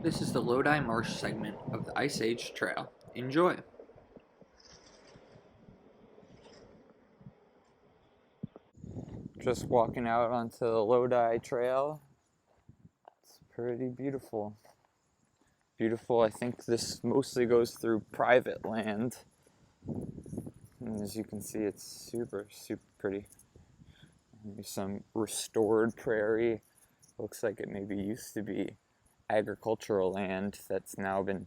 This is the Lodi Marsh segment of the Ice Age Trail. Enjoy! Just walking out onto the Lodi Trail. It's pretty beautiful. Beautiful. I think this mostly goes through private land. And as you can see, it's super pretty. There's some restored prairie. Looks like it maybe used to be agricultural land that's now been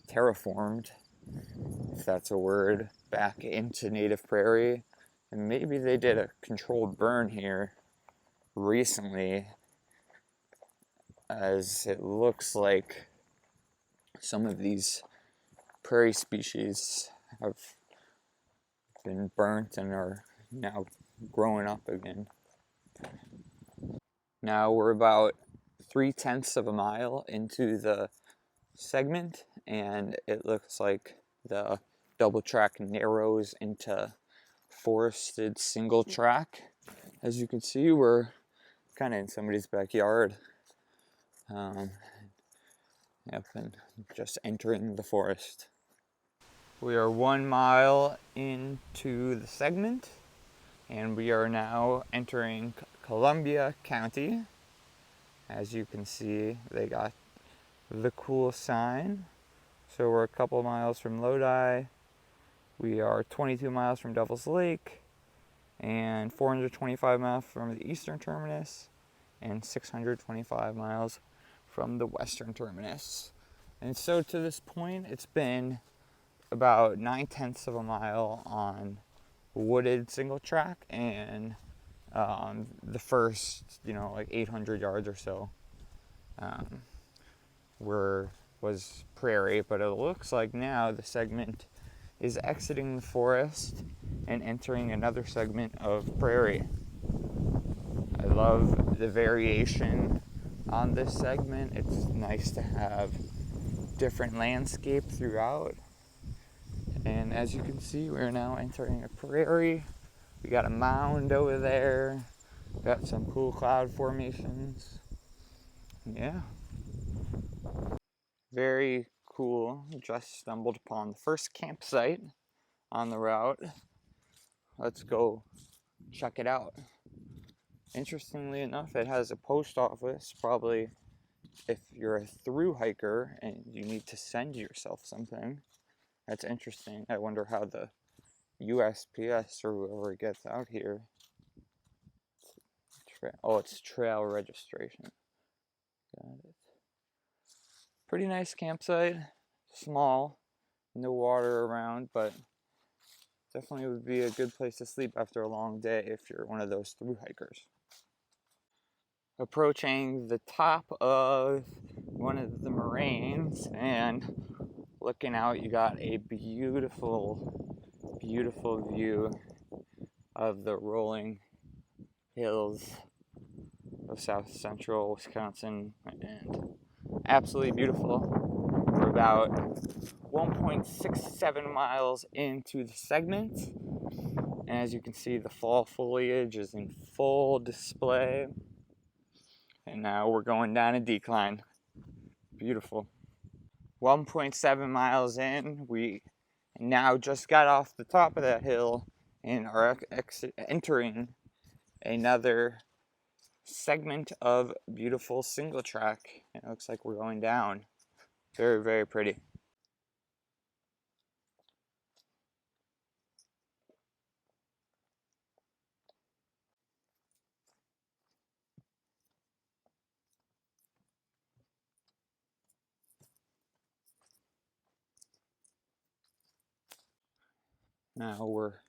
terraformed, if that's a word, back into native prairie. And maybe they did a controlled burn here recently, as it looks like some of these prairie species have been burnt and are now growing up again. Now we're about 3/10 of a mile into the segment, and it looks like the double track narrows into forested single track. As you can see, we're kind of in somebody's backyard. Yep, and just entering the forest. We are 1 mile into the segment, and we are now entering Columbia County. As you can see, they got the cool sign. So we're a couple miles from Lodi. We are 22 miles from Devil's Lake, and 425 miles from the eastern terminus, and 625 miles from the western terminus. And so to this point, it's been about 9/10 of a mile on wooded single track, and the first, like 800 yards or so was prairie, but it looks like now the segment is exiting the forest and entering another segment of prairie. I love the variation on this segment. It's nice to have different landscape throughout. And as you can see, we're now entering a prairie. We got a mound over there. Got some cool cloud formations. Yeah. Very cool. Just stumbled upon the first campsite on the route. Let's go check it out. Interestingly enough, it has a post office. Probably if you're a thru hiker and you need to send yourself something. That's interesting. I wonder how the USPS or whoever gets out here. It's trail registration. Got it. Pretty nice campsite. Small. No water around, but definitely would be a good place to sleep after a long day if you're one of those thru hikers. Approaching the top of one of the moraines, and looking out, you got a beautiful view of the rolling hills of south central Wisconsin, and absolutely beautiful. We're about 1.67 miles into the segment, and as you can see, the fall foliage is in full display, and now we're going down a decline. Beautiful. 1.7 miles in, we now just got off the top of that hill and are entering another segment of beautiful single track. It looks like we're going down. Very pretty. Now we're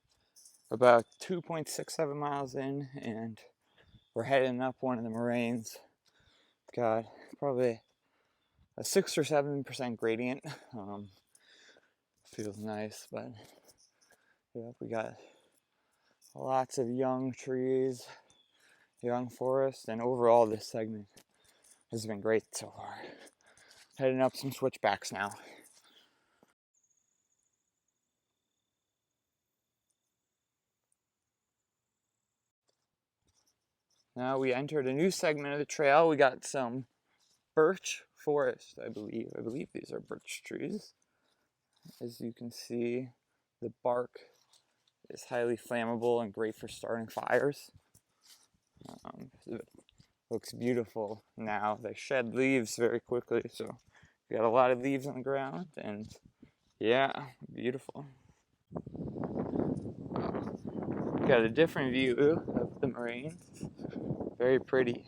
about 2.67 miles in, and we're heading up one of the moraines. Got probably a 6 or 7% gradient. Feels nice, but yeah, we got lots of young trees, young forest, and overall this segment has been great so far. Heading up some switchbacks now. Now we entered a new segment of the trail. We got some birch forest, I believe. I believe these are birch trees. As you can see, the bark is highly flammable and great for starting fires. It looks beautiful now. They shed leaves very quickly, so we got a lot of leaves on the ground, and yeah, beautiful. Got a different view of the moraines. Very pretty.